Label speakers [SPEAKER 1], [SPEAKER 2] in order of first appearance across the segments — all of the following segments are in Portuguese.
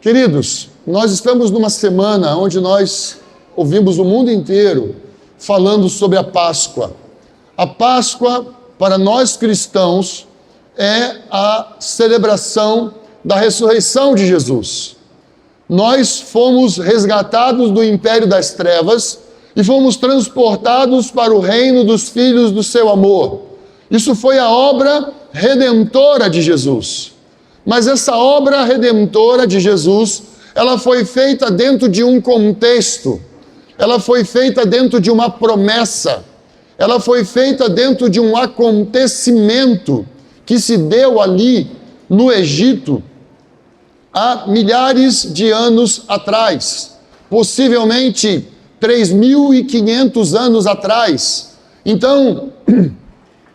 [SPEAKER 1] Queridos, nós estamos numa semana onde nós ouvimos o mundo inteiro falando sobre a Páscoa. A Páscoa, para nós cristãos, é a celebração da ressurreição de Jesus. Nós fomos resgatados do império das trevas e fomos transportados para o reino dos filhos do seu amor. Isso foi a obra redentora de Jesus. Mas essa obra redentora de Jesus, ela foi feita dentro de um contexto, ela foi feita dentro de uma promessa, ela foi feita dentro de um acontecimento que se deu ali no Egito há milhares de anos atrás, possivelmente 3.500 anos atrás. Então,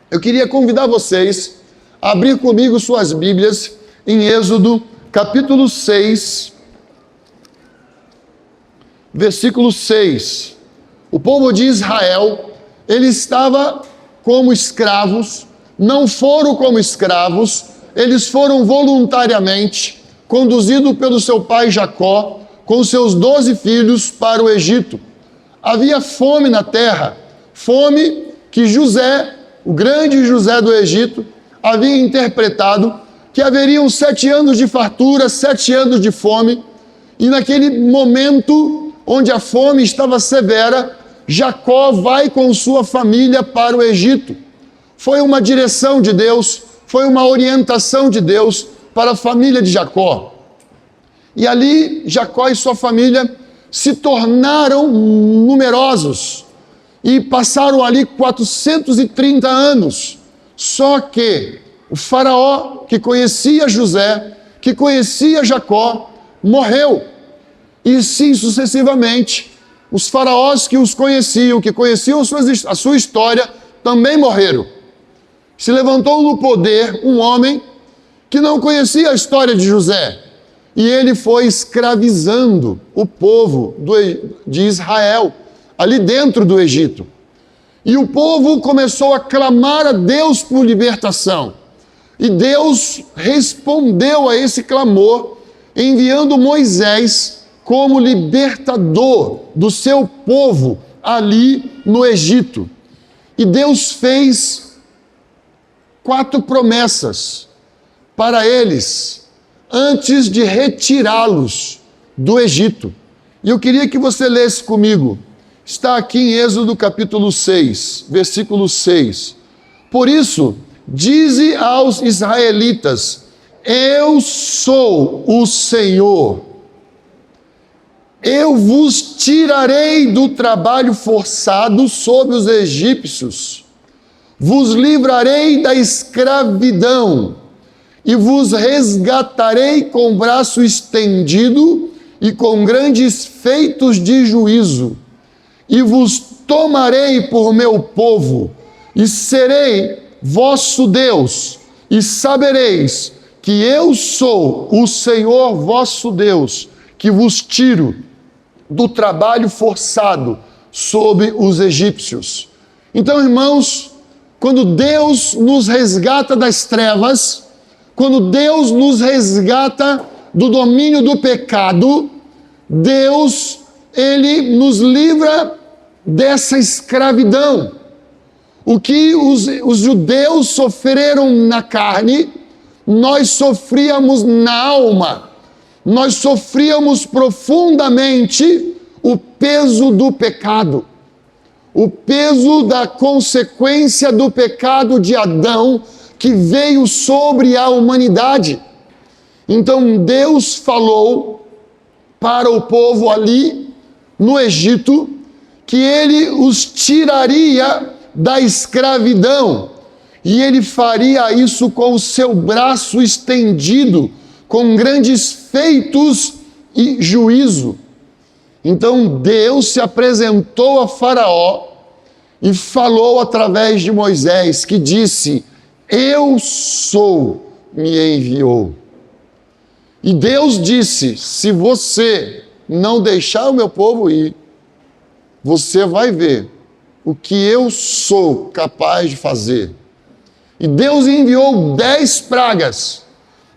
[SPEAKER 1] eu queria convidar vocês a abrir comigo suas Bíblias em Êxodo, capítulo 6, versículo 6. O povo de Israel, ele estava como escravos, não foram como escravos, eles foram voluntariamente conduzidos pelo seu pai Jacó, com seus 12 filhos, para o Egito. Havia fome na terra, fome que José, o grande José do Egito, havia interpretado que haveriam 7 anos de fartura, 7 anos de fome, e naquele momento onde a fome estava severa, Jacó vai com sua família para o Egito. Foi uma direção de Deus, foi uma orientação de Deus para a família de Jacó. E ali Jacó e sua família se tornaram numerosos e passaram ali 430 anos. Só que o faraó, que conhecia José, que conhecia Jacó, morreu. E assim sucessivamente, os faraós que os conheciam, que conheciam a sua história, também morreram. Se levantou no poder um homem que não conhecia a história de José, e ele foi escravizando o povo de Israel, ali dentro do Egito. E o povo começou a clamar a Deus por libertação. E Deus respondeu a esse clamor, enviando Moisés como libertador do seu povo ali no Egito. E Deus fez 4 promessas para eles, antes de retirá-los do Egito. E eu queria que você lesse comigo. Está aqui em Êxodo capítulo 6, versículo 6. Por isso, dize aos israelitas: eu sou o Senhor. Eu vos tirarei do trabalho forçado sobre os egípcios, vos livrarei da escravidão e vos resgatarei com braço estendido e com grandes feitos de juízo, e vos tomarei por meu povo, e serei vosso Deus, e sabereis que eu sou o Senhor vosso Deus, que vos tiro do trabalho forçado sobre os egípcios. Então, irmãos, quando Deus nos resgata das trevas, quando Deus nos resgata do domínio do pecado, Deus, Ele nos livra dessa escravidão. O que os judeus sofreram na carne, nós sofríamos na alma. Nós sofríamos profundamente o peso do pecado, o peso da consequência do pecado de Adão que veio sobre a humanidade. Então Deus falou para o povo ali no Egito que Ele os tiraria da escravidão, e Ele faria isso com o seu braço estendido, com grandes feitos e juízo. Então Deus se apresentou a Faraó e falou através de Moisés, que disse: eu sou, me enviou. E Deus disse: se você não deixar o meu povo ir, você vai ver o que eu sou capaz de fazer. E Deus enviou 10 pragas.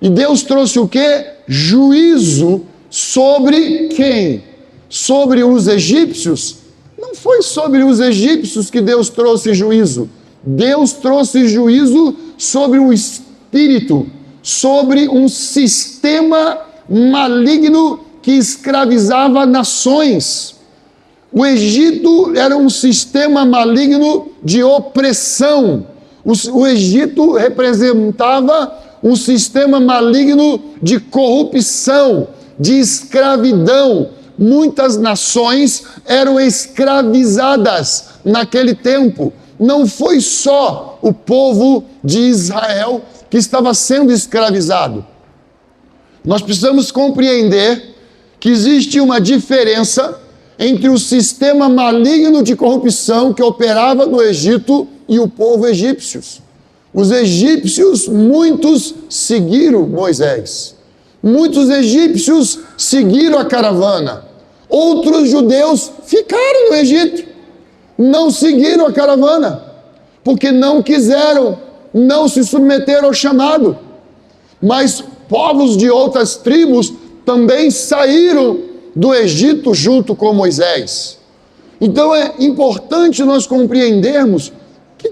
[SPEAKER 1] E Deus trouxe o quê? Juízo Sobre quem? Sobre os egípcios? Não foi sobre os egípcios que Deus trouxe juízo. Deus trouxe juízo sobre o espírito, sobre um sistema maligno que escravizava nações. O Egito era um sistema maligno de opressão. O Egito representava um sistema maligno de corrupção, de escravidão. Muitas nações eram escravizadas naquele tempo. Não foi só o povo de Israel que estava sendo escravizado. Nós precisamos compreender que existe uma diferença entre o sistema maligno de corrupção que operava no Egito e o povo egípcio. Os egípcios, muitos seguiram Moisés. Muitos egípcios seguiram a caravana. Outros judeus ficaram no Egito. Não seguiram a caravana, porque não quiseram, não se submeteram ao chamado. Mas povos de outras tribos também saíram do Egito junto com Moisés. Então é importante nós compreendermos o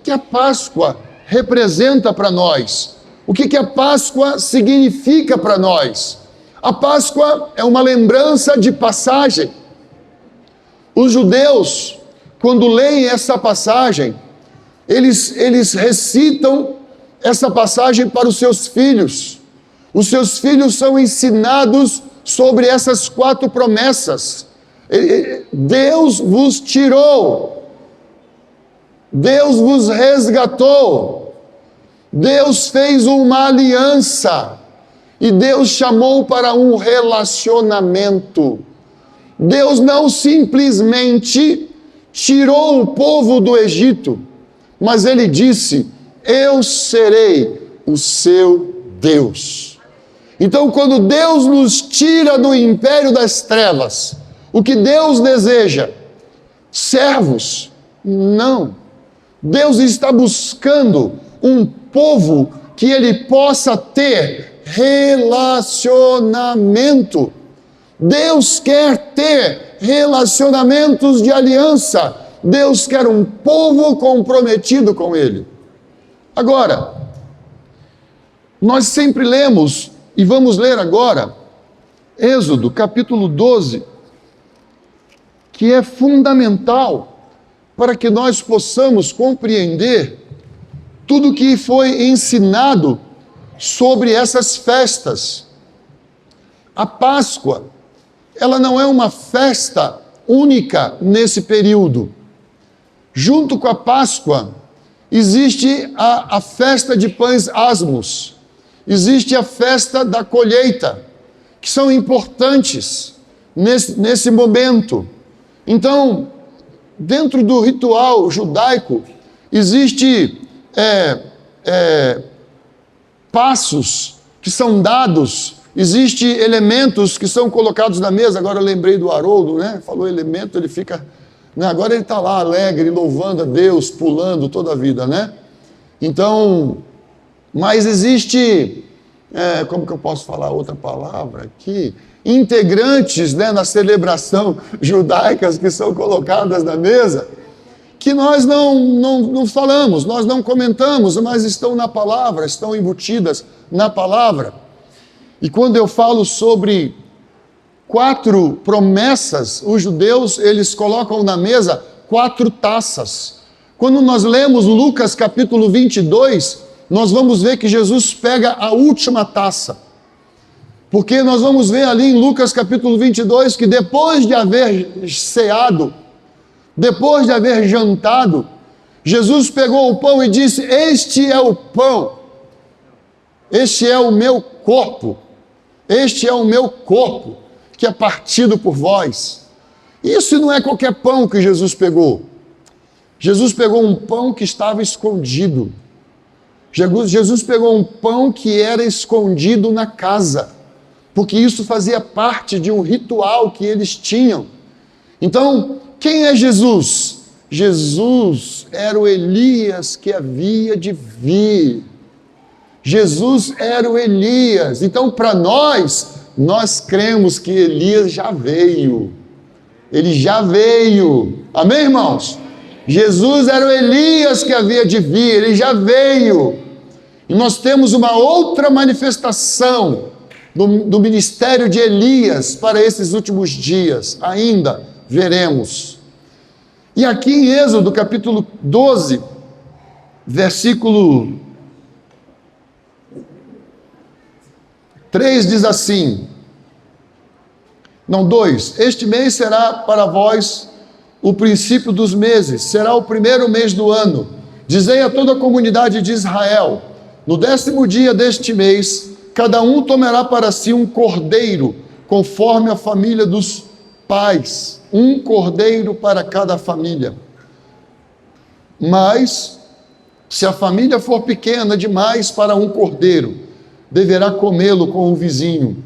[SPEAKER 1] que a Páscoa representa para nós. O que a Páscoa significa para nós. A Páscoa é uma lembrança de passagem. Os judeus, quando leem essa passagem, eles recitam essa passagem para os seus filhos. Os seus filhos são ensinados sobre essas 4 promessas. Deus vos tirou, Deus vos resgatou, Deus fez uma aliança e Deus chamou para um relacionamento. Deus não simplesmente tirou o povo do Egito, mas ele disse: eu serei o seu Deus. Então, quando Deus nos tira do império das trevas, o que Deus deseja? Servos? Não. Deus está buscando um povo que ele possa ter relacionamento. Deus quer ter relacionamentos de aliança. Deus quer um povo comprometido com ele. Agora, nós sempre lemos, e vamos ler agora, Êxodo, capítulo 12, que é fundamental para que nós possamos compreender tudo que foi ensinado sobre essas festas. A Páscoa, ela não é uma festa única nesse período. Junto com a Páscoa, existe a festa de pães asmos, existe a festa da colheita, que são importantes nesse momento. Então, dentro do ritual judaico, existe passos que são dados, existem elementos que são colocados na mesa. Agora eu lembrei do Haroldo, né? Falou elemento, ele fica... Agora ele está lá alegre, louvando a Deus, pulando toda a vida, né? Então, mas existe, como que eu posso falar outra palavra aqui? Integrantes, né, na celebração judaicas que são colocadas na mesa, que nós não falamos, nós não comentamos, mas estão na palavra, estão embutidas na palavra. E quando eu falo sobre 4 promessas, os judeus, eles colocam na mesa 4 taças. Quando nós lemos Lucas capítulo 22, nós vamos ver que Jesus pega a última taça. Porque nós vamos ver ali em Lucas capítulo 22 que depois de haver ceado, depois de haver jantado, Jesus pegou o pão e disse: este é o pão, este é o meu corpo, este é o meu corpo, que é partido por vós. Isso não é qualquer pão que Jesus pegou. Jesus pegou um pão que estava escondido. Jesus pegou um pão que era escondido na casa, porque isso fazia parte de um ritual que eles tinham. Então, quem é Jesus? Jesus era o Elias que havia de vir. Jesus era o Elias. Então, para nós, nós cremos que Elias já veio. Ele já veio. Amém, irmãos? Jesus era o Elias que havia de vir, ele já veio. E nós temos uma outra manifestação do ministério de Elias para esses últimos dias. Ainda veremos. E aqui em Êxodo, capítulo 12, versículo 3 diz assim, 2, este mês será para vós o princípio dos meses, será o primeiro mês do ano. Dizei a toda a comunidade de Israel, no 10º dia deste mês, cada um tomará para si um cordeiro, conforme a família dos pais, um cordeiro para cada família. Mas, se a família for pequena demais para um cordeiro, deverá comê-lo com o vizinho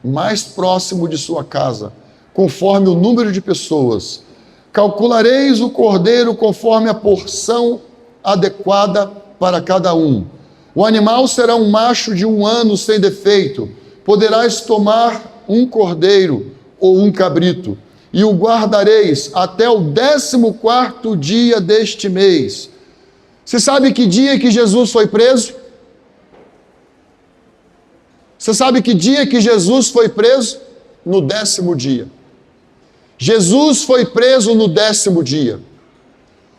[SPEAKER 1] mais próximo de sua casa, conforme o número de pessoas. Calculareis o cordeiro conforme a porção adequada para cada um. O animal será um macho de 1 ano sem defeito. Poderás tomar um cordeiro ou um cabrito, e o guardareis até o 14º dia deste mês. Você sabe que dia que Jesus foi preso? Você sabe que dia que Jesus foi preso? No 10º dia. Jesus foi preso no 10º dia.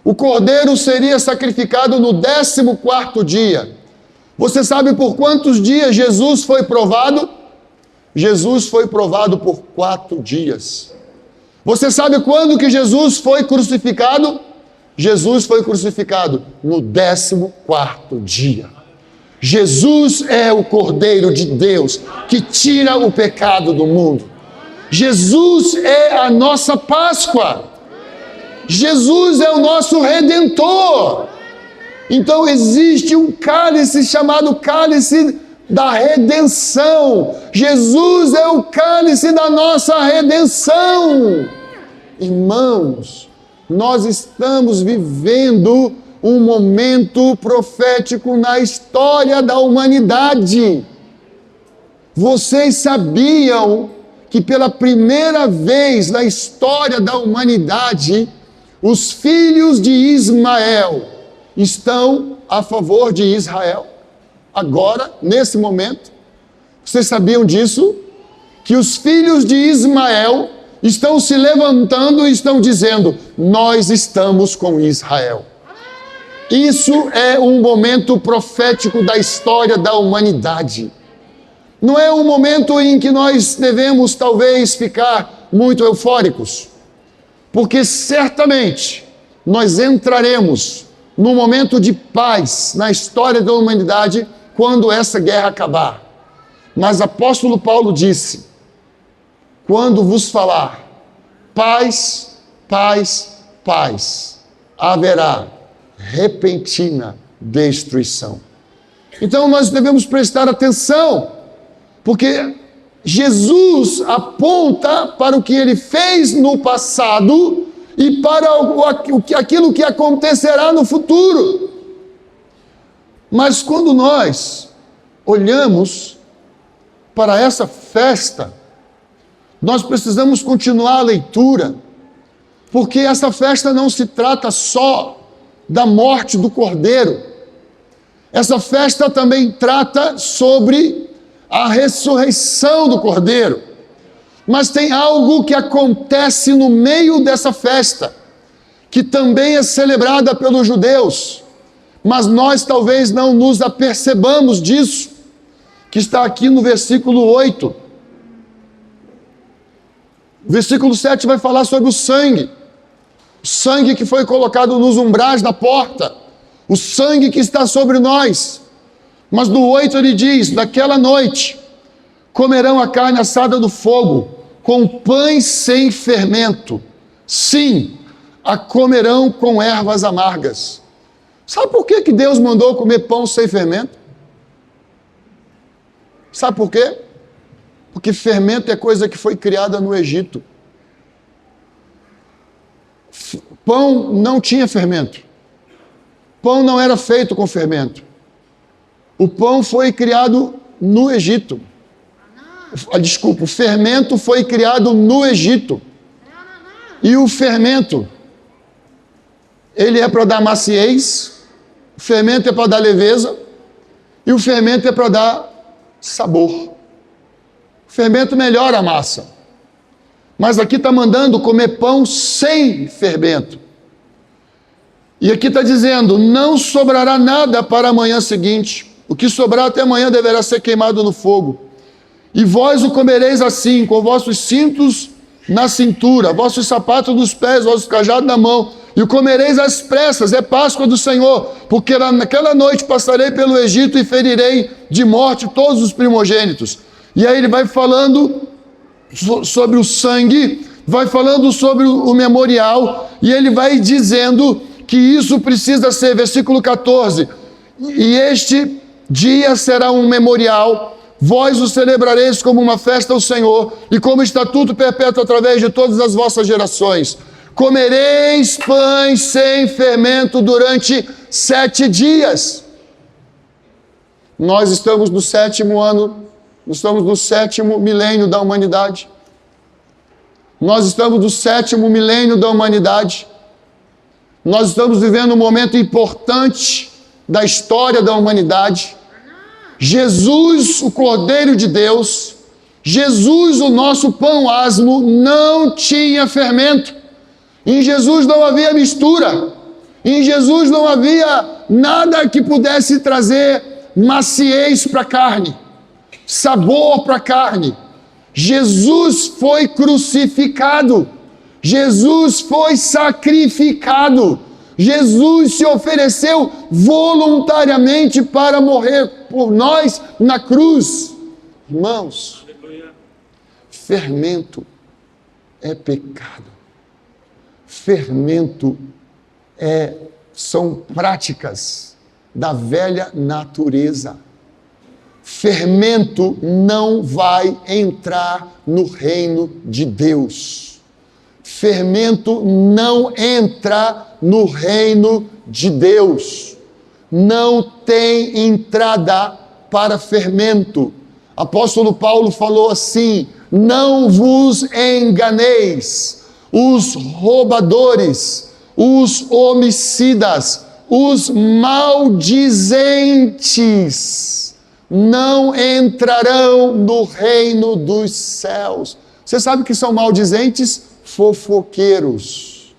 [SPEAKER 1] O cordeiro seria sacrificado no 14º dia. Você sabe por quantos dias Jesus foi provado? Jesus foi provado por 4 dias. Você sabe quando que Jesus foi crucificado? Jesus foi crucificado no 14º dia. Jesus é o Cordeiro de Deus que tira o pecado do mundo. Jesus é a nossa Páscoa. Jesus é o nosso Redentor. Então existe um cálice chamado cálice da redenção. Jesus é o cálice da nossa redenção. Irmãos, nós estamos vivendo um momento profético na história da humanidade. Vocês sabiam que pela primeira vez na história da humanidade, os filhos de Ismael estão a favor de Israel? Agora, nesse momento, vocês sabiam disso? Que os filhos de Ismael estão se levantando e estão dizendo, nós estamos com Israel. Isso é um momento profético da história da humanidade. Não é um momento em que nós devemos talvez ficar muito eufóricos, porque certamente nós entraremos num momento de paz na história da humanidade quando essa guerra acabar. Mas apóstolo Paulo disse, quando vos falar paz, paz, paz, haverá repentina destruição. Então nós devemos prestar atenção, porque Jesus aponta para o que ele fez no passado e para aquilo que acontecerá no futuro. Mas quando nós olhamos para essa festa, nós precisamos continuar a leitura, porque essa festa não se trata só da morte do Cordeiro. Essa festa também trata sobre a ressurreição do Cordeiro. Mas tem algo que acontece no meio dessa festa, que também é celebrada pelos judeus, mas nós talvez não nos apercebamos disso, que está aqui no versículo 8. O versículo 7 vai falar sobre o sangue que foi colocado nos umbrais da porta, o sangue que está sobre nós. Mas no 8 ele diz, naquela noite, comerão a carne assada do fogo, com pães sem fermento. Sim, a comerão com ervas amargas. Sabe por que Deus mandou comer pão sem fermento? Sabe por quê? Porque fermento é coisa que foi criada no Egito. Pão não tinha fermento. Pão não era feito com fermento. O pão foi criado no Egito. o fermento foi criado no Egito. E o fermento, ele é para dar maciez, o fermento é para dar leveza, e o fermento é para dar sabor. O fermento melhora a massa. Mas aqui está mandando comer pão sem fermento. E aqui está dizendo, não sobrará nada para a manhã seguinte. O que sobrar até amanhã deverá ser queimado no fogo. E vós o comereis assim, com vossos cintos na cintura, vossos sapatos nos pés, vossos cajados na mão, e o comereis às pressas, é Páscoa do Senhor, porque naquela noite passarei pelo Egito e ferirei de morte todos os primogênitos. E aí ele vai falando sobre o sangue, vai falando sobre o memorial, e ele vai dizendo que isso precisa ser, versículo 14, e este dia será um memorial, vós o celebrareis como uma festa ao Senhor, e como estatuto perpétuo através de todas as vossas gerações. Comereis pães sem fermento durante 7 dias. Nós estamos no 7º ano, nós estamos no 7º milênio da humanidade. Nós estamos no 7º milênio da humanidade. Nós estamos vivendo um momento importante da história da humanidade. Jesus, o Cordeiro de Deus, Jesus, o nosso pão asmo, não tinha fermento. Em Jesus não havia mistura. Em Jesus não havia nada que pudesse trazer maciez para a carne, sabor para a carne. Jesus foi crucificado. Jesus foi sacrificado. Jesus se ofereceu voluntariamente para morrer por nós na cruz. Irmãos, fermento é pecado. Fermento são práticas da velha natureza. Fermento não vai entrar no reino de Deus. Fermento não entra no reino de Deus. Não tem entrada para fermento. Apóstolo Paulo falou assim: não vos enganeis, os roubadores, os homicidas, os maldizentes não entrarão no reino dos céus. Você sabe o que são maldizentes? Fofoqueiros.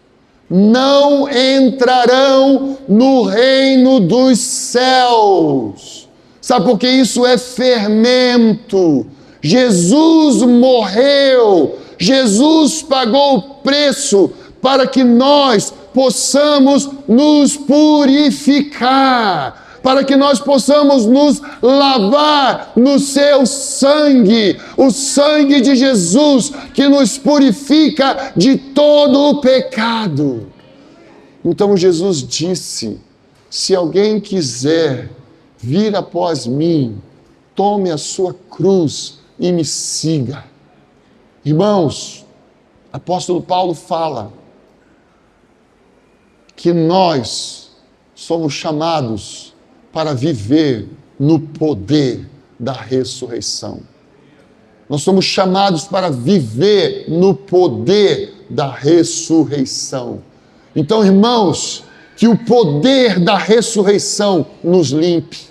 [SPEAKER 1] Não entrarão no reino dos céus. Sabe por que isso é fermento? Jesus morreu, Jesus pagou o preço para que nós possamos nos purificar, para que nós possamos nos lavar no seu sangue, o sangue de Jesus que nos purifica de todo o pecado. Então Jesus disse: se alguém quiser vir após mim, tome a sua cruz e me siga. Irmãos, apóstolo Paulo fala que nós somos chamados para viver no poder da ressurreição. Nós somos chamados para viver no poder da ressurreição. Então, irmãos, que o poder da ressurreição nos limpe,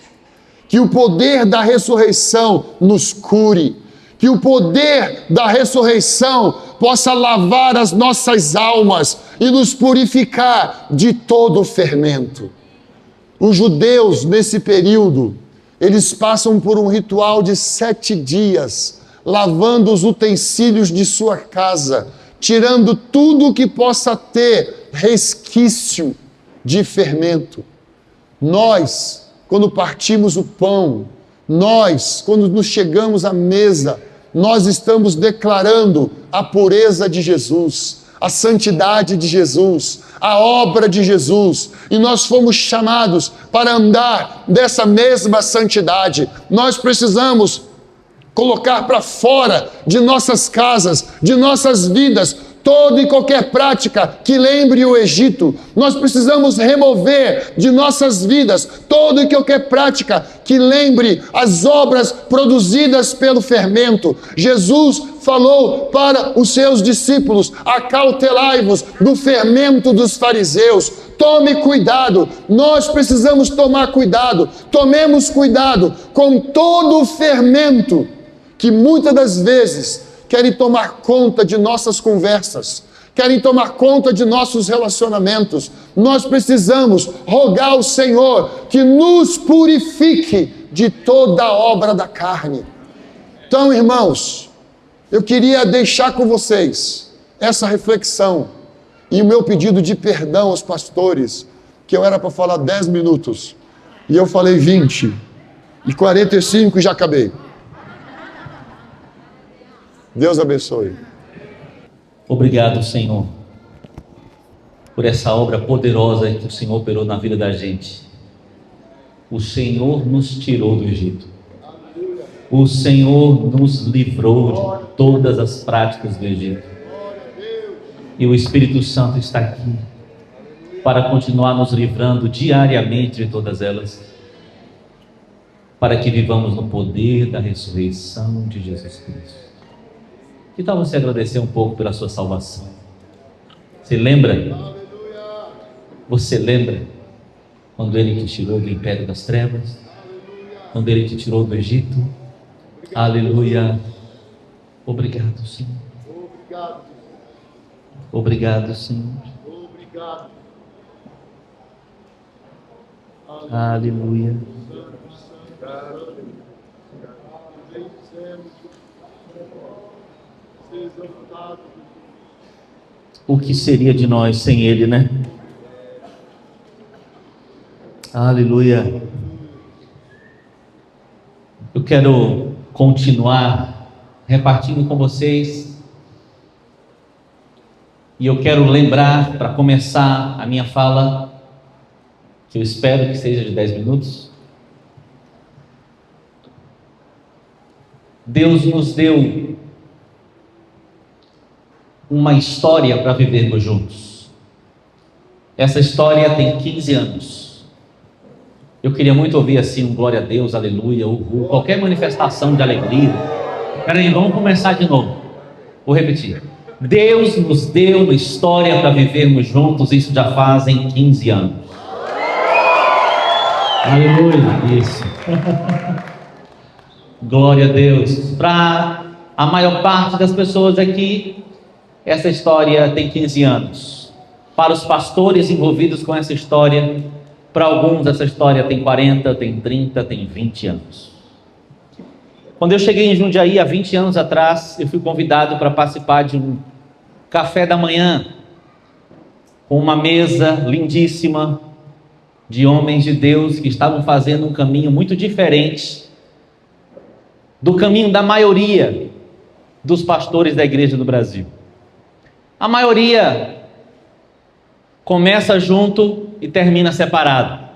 [SPEAKER 1] que o poder da ressurreição nos cure, que o poder da ressurreição possa lavar as nossas almas e nos purificar de todo o fermento. Os judeus, nesse período, eles passam por um ritual de 7 dias, lavando os utensílios de sua casa, tirando tudo que possa ter resquício de fermento. Nós, quando partimos o pão, nós, quando nos chegamos à mesa, nós estamos declarando a pureza de Jesus, a santidade de Jesus, a obra de Jesus, e nós fomos chamados para andar dessa mesma santidade. Nós precisamos colocar para fora de nossas casas, de nossas vidas, toda e qualquer prática que lembre o Egito. Nós precisamos remover de nossas vidas toda e qualquer prática que lembre as obras produzidas pelo fermento. Jesus falou para os seus discípulos: acautelai-vos do fermento dos fariseus. Tome cuidado, nós precisamos tomar cuidado. Tomemos cuidado com todo o fermento que muitas das vezes querem tomar conta de nossas conversas, querem tomar conta de nossos relacionamentos. Nós precisamos rogar ao Senhor que nos purifique de toda a obra da carne. Então, irmãos, eu queria deixar com vocês essa reflexão e o meu pedido de perdão aos pastores, que eu era para falar 10 minutos, e eu falei 20, e 45 e já acabei. Deus abençoe.
[SPEAKER 2] Obrigado, Senhor, por essa obra poderosa que o Senhor operou na vida da gente. O Senhor nos tirou do Egito. O Senhor nos livrou de todas as práticas do Egito. E o Espírito Santo está aqui para continuar nos livrando diariamente de todas elas, para que vivamos no poder da ressurreição de Jesus Cristo. Que tal você agradecer um pouco pela sua salvação? Você lembra? Você lembra quando Ele te tirou do império das trevas? Quando Ele te tirou do Egito? Aleluia! Obrigado, Senhor. Obrigado, Senhor. Aleluia. O que seria de nós sem Ele, né? Aleluia. Eu quero continuar repartindo com vocês, e eu quero lembrar, para começar a minha fala, que eu espero que seja de 10 minutos. Deus nos deu uma história para vivermos juntos. Essa história tem 15 anos. Eu queria muito ouvir assim um glória a Deus, aleluia, uhul, qualquer manifestação de alegria. Peraí, vamos começar de novo. Vou repetir. Deus nos deu uma história para vivermos juntos, isso já fazem 15 anos. Aleluia, isso. Glória a Deus. Para a maior parte das pessoas aqui, essa história tem 15 anos. Para os pastores envolvidos com essa história, para alguns essa história tem 40, tem 30, tem 20 anos. Quando eu cheguei em Jundiaí, há 20 anos atrás, eu fui convidado para participar de um café da manhã, com uma mesa lindíssima, de homens de Deus que estavam fazendo um caminho muito diferente do caminho da maioria dos pastores da igreja do Brasil. A maioria começa junto e termina separado.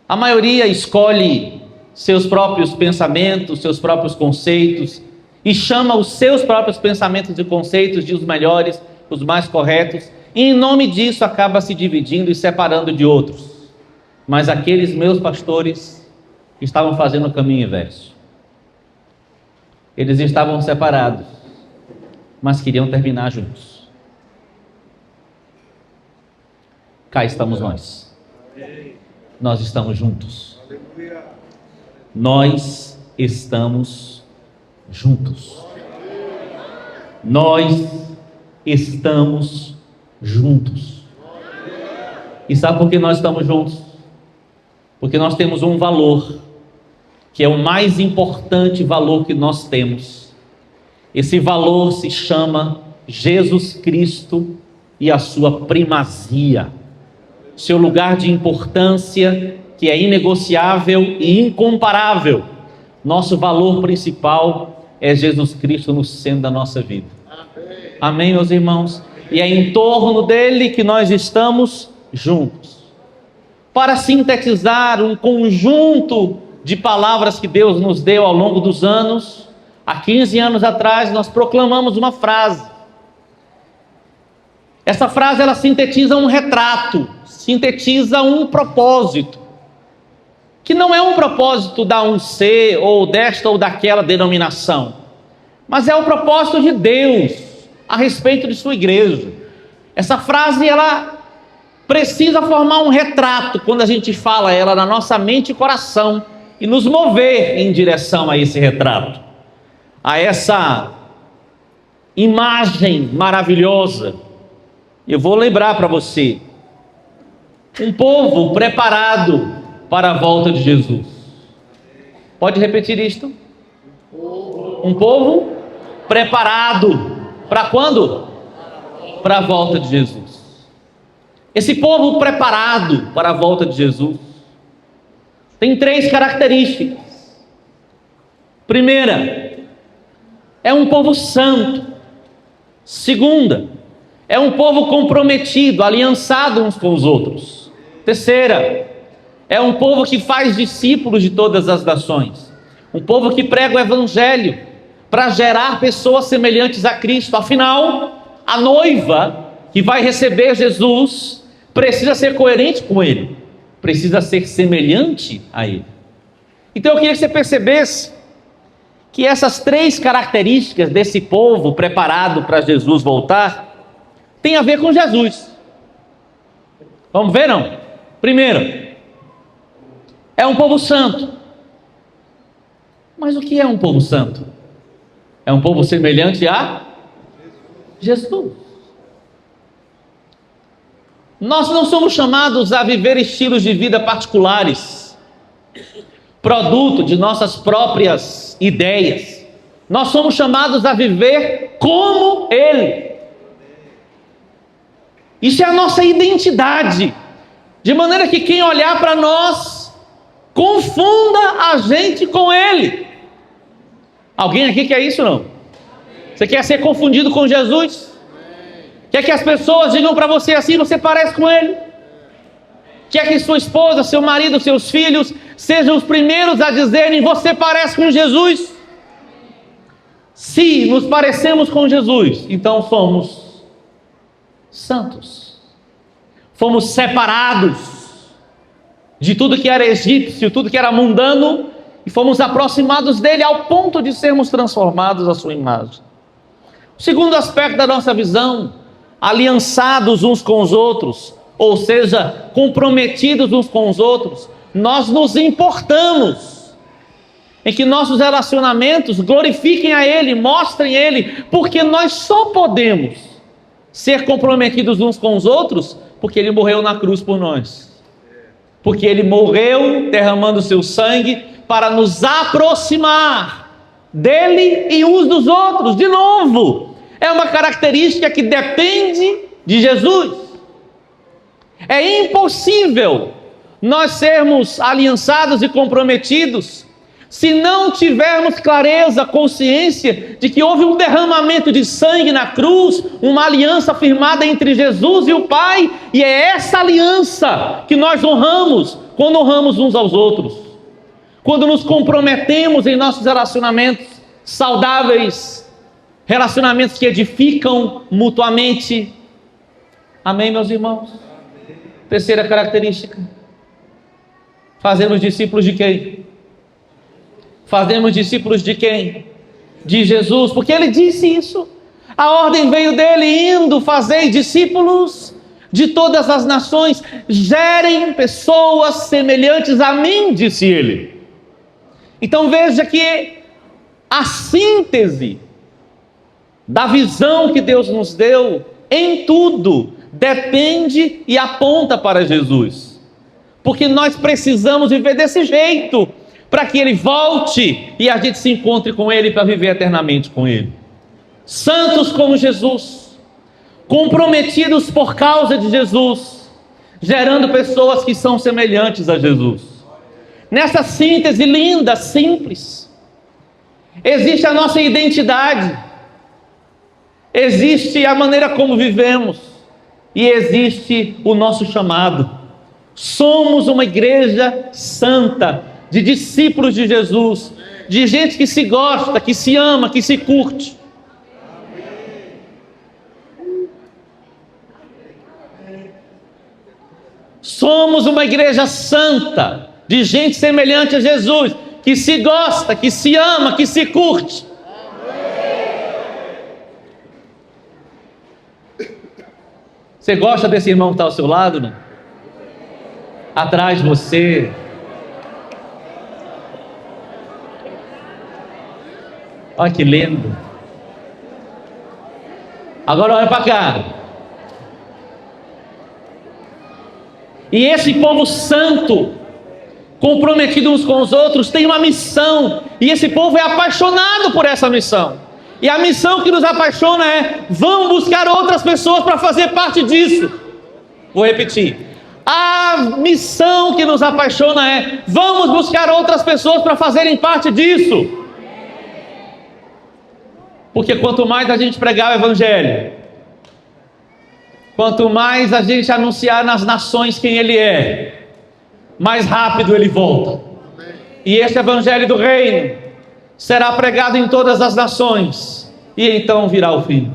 [SPEAKER 2] A maioria escolhe seus próprios pensamentos, seus próprios conceitos, e chama os seus próprios pensamentos e conceitos de os melhores, os mais corretos, e em nome disso acaba se dividindo e separando de outros. Mas aqueles meus pastores estavam fazendo o caminho inverso. Eles estavam separados, mas queriam terminar juntos. Cá estamos nós. Nós estamos juntos. Nós estamos juntos. Nós estamos juntos. E sabe por que nós estamos juntos? Porque nós temos um valor, que é o mais importante valor que nós temos. Esse valor se chama Jesus Cristo e a sua primazia, seu lugar de importância que é inegociável e incomparável. Nosso valor principal é Jesus Cristo no centro da nossa vida. Amém, meus irmãos? E é em torno dele que nós estamos juntos. Para sintetizar um conjunto de palavras que Deus nos deu ao longo dos anos, Há 15 anos atrás, nós proclamamos uma frase. Essa frase, ela sintetiza um retrato, sintetiza um propósito, que não é um propósito da UC ou desta ou daquela denominação, mas é o propósito de Deus a respeito de sua igreja. Essa frase, ela precisa formar um retrato quando a gente fala ela na nossa mente e coração e nos mover em direção a esse retrato, a essa imagem maravilhosa. Eu vou lembrar para você: um povo preparado para a volta de Jesus. Pode repetir isto? Um povo preparado para quando? Para a volta de Jesus. Esse povo preparado para a volta de Jesus tem 3 características. Primeira, é um povo santo. Segunda, é um povo comprometido, aliançado uns com os outros. Terceira, é um povo que faz discípulos de todas as nações. Um povo que prega o evangelho para gerar pessoas semelhantes a Cristo. Afinal, a noiva que vai receber Jesus precisa ser coerente com Ele, precisa ser semelhante a Ele. Então eu queria que você percebesse que essas 3 características desse povo preparado para Jesus voltar tem a ver com Jesus. Vamos ver, não? Primeiro, é um povo santo. Mas o que é um povo santo? É um povo semelhante a Jesus. Nós não somos chamados a viver estilos de vida particulares, produto de nossas próprias ideias. Nós somos chamados a viver como Ele. Isso é a nossa identidade, de maneira que quem olhar para nós confunda a gente com Ele. Alguém aqui quer isso, não? Você quer ser confundido com Jesus? Quer que as pessoas digam para você assim: você parece com Ele? Quer que sua esposa, seu marido, seus filhos sejam os primeiros a dizerem: você parece com Jesus? Se nos parecemos com Jesus, então somos santos. Fomos separados de tudo que era egípcio, tudo que era mundano, e fomos aproximados dele ao ponto de sermos transformados à sua imagem. O segundo aspecto da nossa visão: aliançados uns com os outros, ou seja, comprometidos uns com os outros. Nós nos importamos em que nossos relacionamentos glorifiquem a Ele, mostrem Ele, porque nós só podemos ser comprometidos uns com os outros porque Ele morreu na cruz por nós, porque Ele morreu derramando seu sangue para nos aproximar dele e uns dos outros. De novo, é uma característica que depende de Jesus. É impossível nós sermos aliançados e comprometidos se não tivermos clareza, consciência de que houve um derramamento de sangue na cruz, uma aliança firmada entre Jesus e o Pai, e é essa aliança que nós honramos quando honramos uns aos outros, quando nos comprometemos em nossos relacionamentos saudáveis, relacionamentos que edificam mutuamente. Amém, meus irmãos? Terceira característica: fazemos discípulos de quem? Fazemos discípulos de quem? De Jesus, porque Ele disse isso. A ordem veio dele: indo, fazei discípulos de todas as nações, gerem pessoas semelhantes a mim, disse Ele. Então veja que a síntese da visão que Deus nos deu em tudo depende e aponta para Jesus, porque nós precisamos viver desse jeito para que Ele volte e a gente se encontre com Ele para viver eternamente com Ele. Santos como Jesus, comprometidos por causa de Jesus, gerando pessoas que são semelhantes a Jesus. Nessa síntese linda, simples, existe a nossa identidade, existe a maneira como vivemos e existe o nosso chamado. Somos uma igreja santa, de discípulos de Jesus, de gente que se gosta, que se ama, que se curte. Somos uma igreja santa, de gente semelhante a Jesus, que se gosta, que se ama, que se curte. Você gosta desse irmão que está ao seu lado, não? Atrás de você. Olha que lindo. Agora olha para cá. E esse povo santo, comprometido uns com os outros, tem uma missão. E esse povo é apaixonado por essa missão. E a missão que nos apaixona é: vamos buscar outras pessoas para fazer parte disso. Vou repetir. A missão que nos apaixona é: vamos buscar outras pessoas para fazerem parte disso. Porque quanto mais a gente pregar o Evangelho, quanto mais a gente anunciar nas nações quem Ele é, mais rápido Ele volta. E este Evangelho do Reino será pregado em todas as nações, e então virá o fim.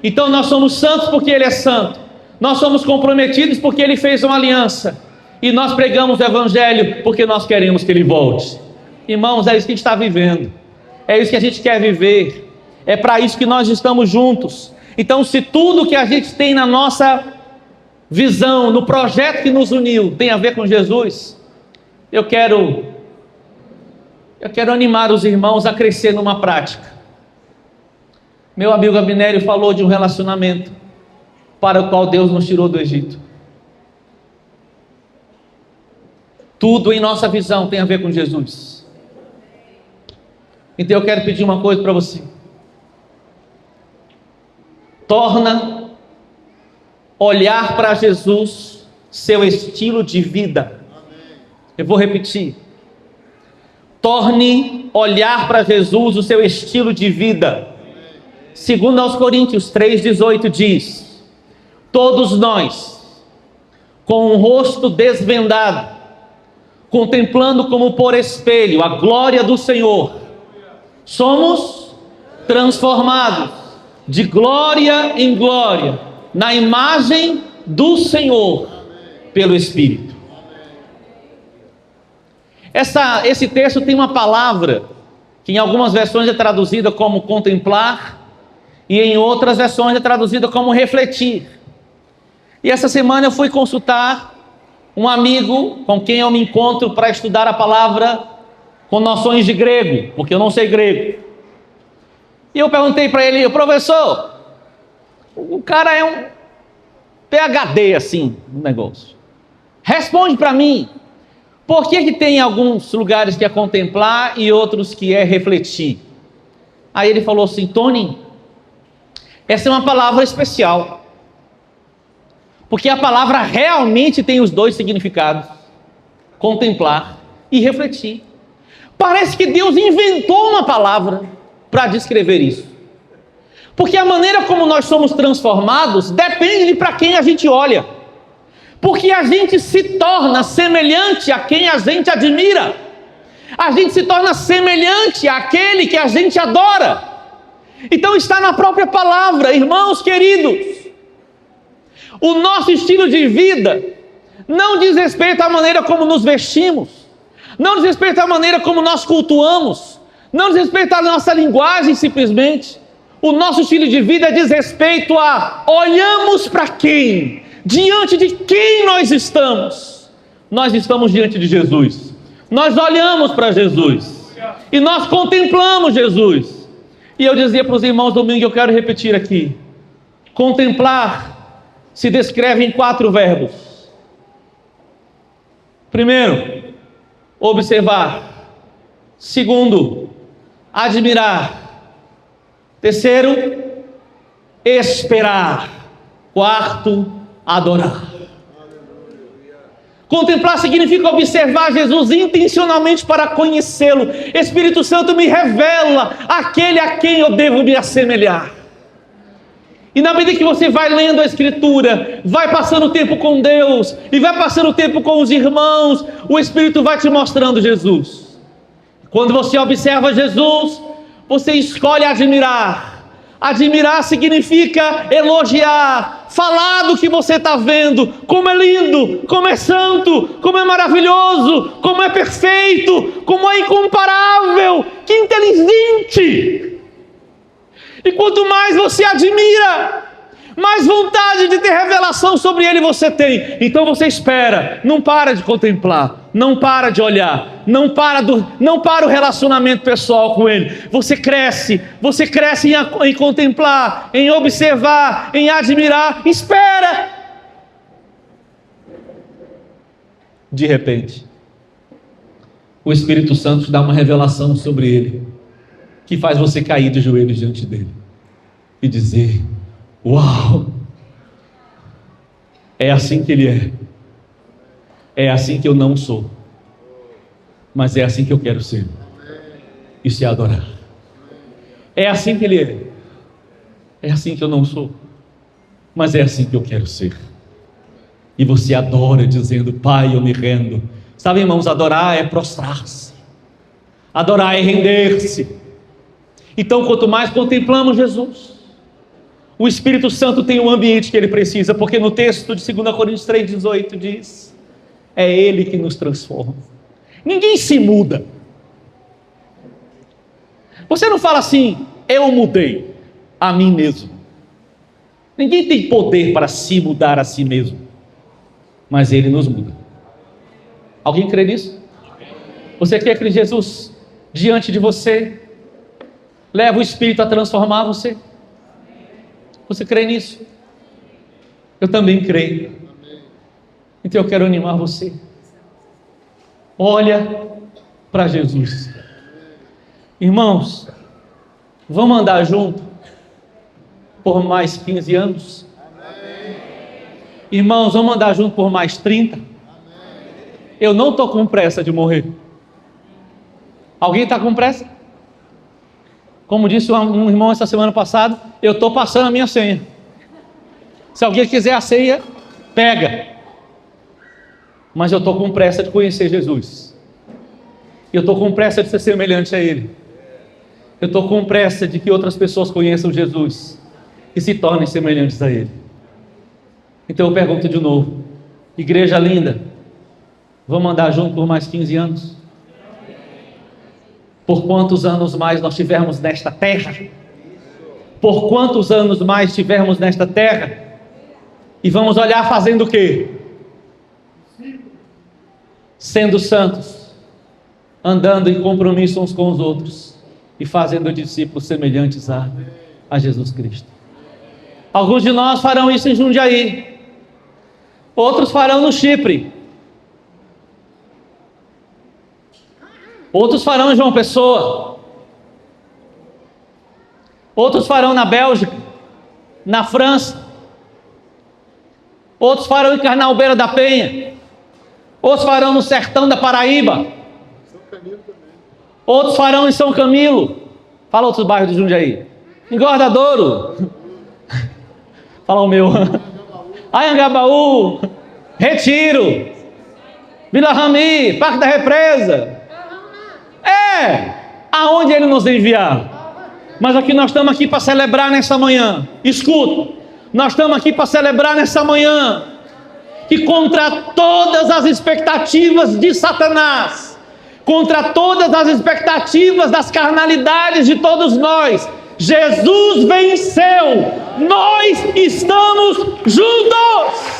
[SPEAKER 2] Então nós somos santos porque Ele é santo, nós somos comprometidos porque Ele fez uma aliança, e nós pregamos o Evangelho porque nós queremos que Ele volte. Irmãos, é isso que a gente está vivendo, é isso que a gente quer viver, é para isso que nós estamos juntos. Então, se tudo que a gente tem na nossa visão, no projeto que nos uniu, tem a ver com Jesus, eu quero animar os irmãos a crescer numa prática. Meu amigo Abinério falou de um relacionamento para o qual Deus nos tirou do Egito. Tudo em nossa visão tem a ver com Jesus. Então eu quero pedir uma coisa para você. Torna olhar para Jesus seu estilo de vida. Eu vou repetir. Torne olhar para Jesus o seu estilo de vida. Segundo aos Coríntios 3,18 diz: todos nós, com o rosto desvendado, contemplando como por espelho a glória do Senhor, somos transformados de glória em glória, na imagem do Senhor, pelo Espírito. Esse texto tem uma palavra, que em algumas versões é traduzida como contemplar, e em outras versões é traduzida como refletir. E essa semana eu fui consultar um amigo com quem eu me encontro para estudar a palavra com noções de grego, porque eu não sei grego. E eu perguntei para ele: professor, o cara é um PhD assim, no negócio. Responde para mim, por que tem alguns lugares que é contemplar e outros que é refletir? Aí ele falou assim: Tony, essa é uma palavra especial, porque a palavra realmente tem os dois significados, contemplar e refletir. Parece que Deus inventou uma palavra para descrever isso, porque a maneira como nós somos transformados depende de para quem a gente olha, porque a gente se torna semelhante a quem a gente admira, a gente se torna semelhante àquele que a gente adora. Então está na própria palavra. Irmãos queridos, o nosso estilo de vida não diz respeito à maneira como nos vestimos, não diz respeito à maneira como nós cultuamos, não diz respeito à nossa linguagem simplesmente. O nosso estilo de vida diz respeito a: olhamos para quem? Diante de quem nós estamos? Nós estamos diante de Jesus. Nós olhamos para Jesus e nós contemplamos Jesus. E eu dizia para os irmãos domingo, eu quero repetir aqui: contemplar se descreve em 4 verbos. Primeiro, observar. Segundo, admirar. Terceiro, esperar. Quarto, adorar. Contemplar significa observar Jesus intencionalmente para conhecê-lo. Espírito Santo me revela aquele a quem eu devo me assemelhar. E na medida que você vai lendo a Escritura, vai passando o tempo com Deus, e vai passando o tempo com os irmãos, o Espírito vai te mostrando Jesus. Quando você observa Jesus, você escolhe admirar. Admirar significa elogiar, falar do que você está vendo, como é lindo, como é santo, como é maravilhoso, como é perfeito, como é incomparável, que inteligente. E quanto mais você admira, mais vontade de ter revelação sobre ele você tem. Então você espera, não para de contemplar, não para de olhar, não para o relacionamento pessoal com ele. Você cresce em contemplar, em observar, em admirar. Espera. De repente, o Espírito Santo te dá uma revelação sobre ele, que faz você cair de joelhos diante dele e dizer: uau! É assim que ele é. É assim que eu não sou. Mas é assim que eu quero ser. Isso é adorar. É assim que ele é. É assim que eu não sou. Mas é assim que eu quero ser. E você adora dizendo: Pai, eu me rendo. Sabe, irmãos, adorar é prostrar-se. Adorar é render-se. Então, quanto mais contemplamos Jesus, o Espírito Santo tem o ambiente que ele precisa, porque no texto de 2 Coríntios 3,18 diz: é ele que nos transforma. Ninguém se muda. Você não fala assim: eu mudei a mim mesmo. Ninguém tem poder para se mudar a si mesmo, mas ele nos muda. Alguém crê nisso? Você quer que Jesus, diante de você, leva o Espírito a transformar você? Você crê nisso? Eu também creio. Então eu quero animar você. Olha para Jesus. Irmãos, vamos andar junto por mais 15 anos? Irmãos, vamos andar junto por mais 30? Eu não estou com pressa de morrer. Alguém está com pressa? Como disse um irmão essa semana passada, eu estou passando a minha senha. Se alguém quiser a senha, pega. Mas eu estou com pressa de conhecer Jesus. Eu estou com pressa de ser semelhante a Ele. Eu estou com pressa de que outras pessoas conheçam Jesus e se tornem semelhantes a Ele. Então eu pergunto de novo: igreja linda, vamos andar junto por mais 15 anos? Por quantos anos mais nós tivermos nesta terra? Por quantos anos mais tivermos nesta terra? E vamos olhar fazendo o quê? Sendo santos, andando em compromisso uns com os outros e fazendo discípulos semelhantes a Jesus Cristo. Alguns de nós farão isso em Jundiaí, outros farão no Chipre, outros farão em João Pessoa, outros farão na Bélgica, na França, outros farão em Carnalbeira da Penha, outros farão no sertão da Paraíba, outros farão em São Camilo. Fala outros bairros de Jundiaí. Engordadouro. Fala o meu. Anhangabaú, Retiro, Vila Rami, Parque da Represa. Aonde Ele nos enviar. Mas aqui nós estamos aqui para celebrar nessa manhã. Escuta, nós estamos aqui para celebrar nessa manhã que contra todas as expectativas de Satanás, contra todas as expectativas das carnalidades de todos nós, Jesus venceu. Nós estamos juntos.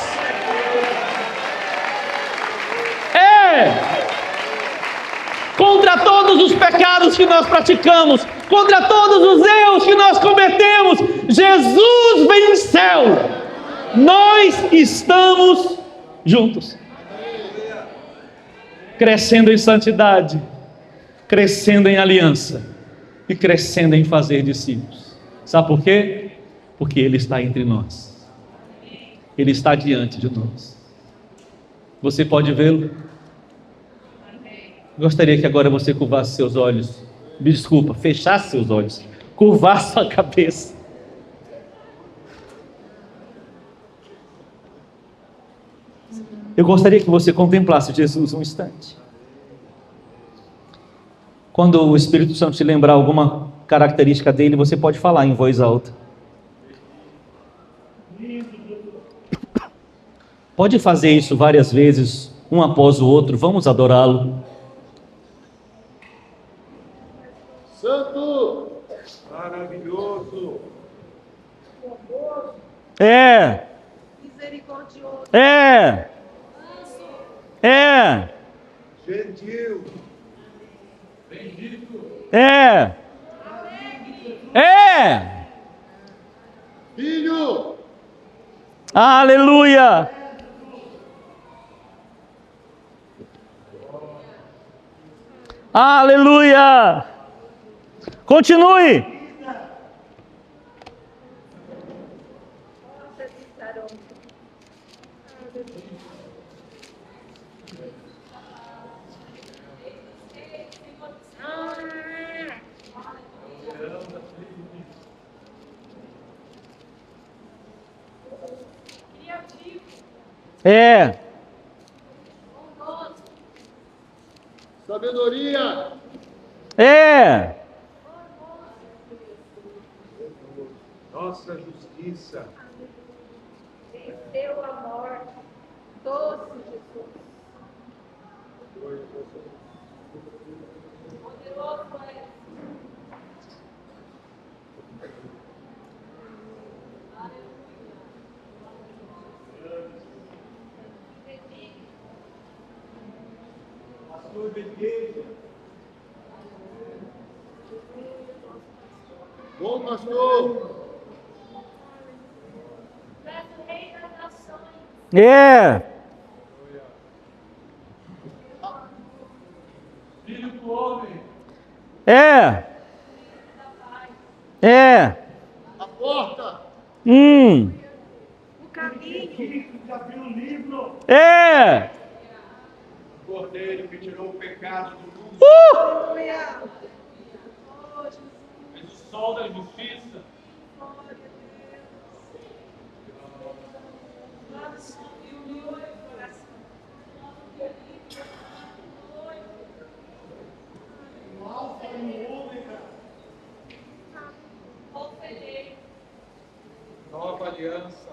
[SPEAKER 2] Contra todos os pecados que nós praticamos, contra todos os erros que nós cometemos, Jesus venceu. Nós estamos juntos, crescendo em santidade, crescendo em aliança e crescendo em fazer discípulos. Sabe por quê? Porque Ele está entre nós. Ele está diante de nós. Você pode vê-lo? Gostaria que agora você curvasse seus olhos. Me desculpa, fechasse seus olhos, curvasse sua cabeça. Eu gostaria que você contemplasse Jesus um instante. Quando o Espírito Santo te lembrar alguma característica dele, você pode falar em voz alta. Pode fazer isso várias vezes, um após o outro. Vamos adorá-lo.
[SPEAKER 1] Santo!
[SPEAKER 3] Maravilhoso!
[SPEAKER 2] É.
[SPEAKER 4] Misericordioso.
[SPEAKER 2] É. É.
[SPEAKER 3] Gentil!
[SPEAKER 2] É. É.
[SPEAKER 1] Filho!
[SPEAKER 2] Aleluia. Aleluia. Continue. É.
[SPEAKER 1] Sabedoria!
[SPEAKER 2] É.
[SPEAKER 3] Nossa justiça!
[SPEAKER 4] Venceu a morte. Doce Jesus. Poderoso é.
[SPEAKER 3] Pastor da igreja!
[SPEAKER 1] Bom pastor!
[SPEAKER 4] Rei das nações.
[SPEAKER 2] É.
[SPEAKER 3] Filho do homem!
[SPEAKER 2] É. É.
[SPEAKER 1] A porta!
[SPEAKER 4] O caminho.
[SPEAKER 3] Que abriu o livro!
[SPEAKER 2] É.
[SPEAKER 3] O Cordeiro que tirou o pecado do mundo!
[SPEAKER 4] Aleluia. Oh, Jesus.
[SPEAKER 3] És o sol da justiça!
[SPEAKER 4] Glória a Deus. Nossa, e o coração.
[SPEAKER 3] Alfa e o ômega! Nova aliança!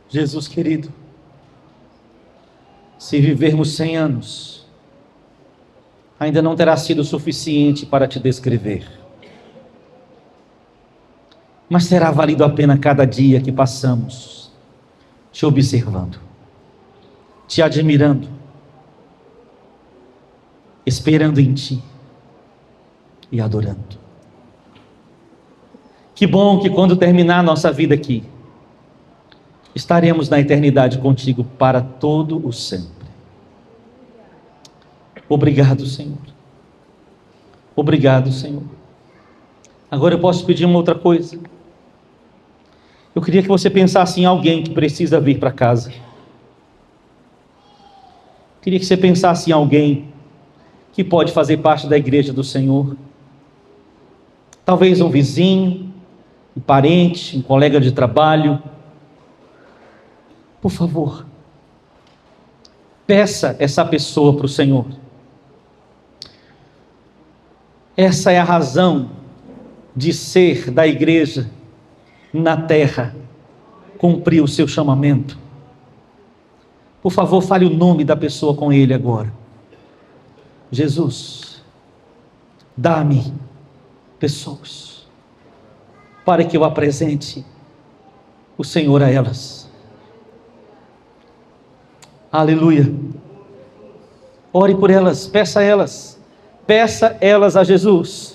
[SPEAKER 2] Jesus querido, se vivermos 100 anos, ainda não terá sido suficiente para te descrever. Mas terá valido a pena cada dia que passamos te observando, te admirando, esperando em ti e adorando. Que bom que quando terminar a nossa vida aqui, estaremos na eternidade contigo para todo o sempre. Obrigado, Senhor. Obrigado, Senhor. Agora eu posso pedir uma outra coisa. Eu queria que você pensasse em alguém que precisa vir para casa. Queria que você pensasse em alguém que pode fazer parte da igreja do Senhor. Talvez um vizinho, um parente, um colega de trabalho. Por favor, peça essa pessoa para o Senhor. Essa é a razão de ser da igreja na terra, cumprir o seu chamamento. Por favor, fale o nome da pessoa com ele agora. Jesus, dá-me pessoas para que eu apresente o Senhor a elas. Aleluia. Ore por elas, peça elas a Jesus.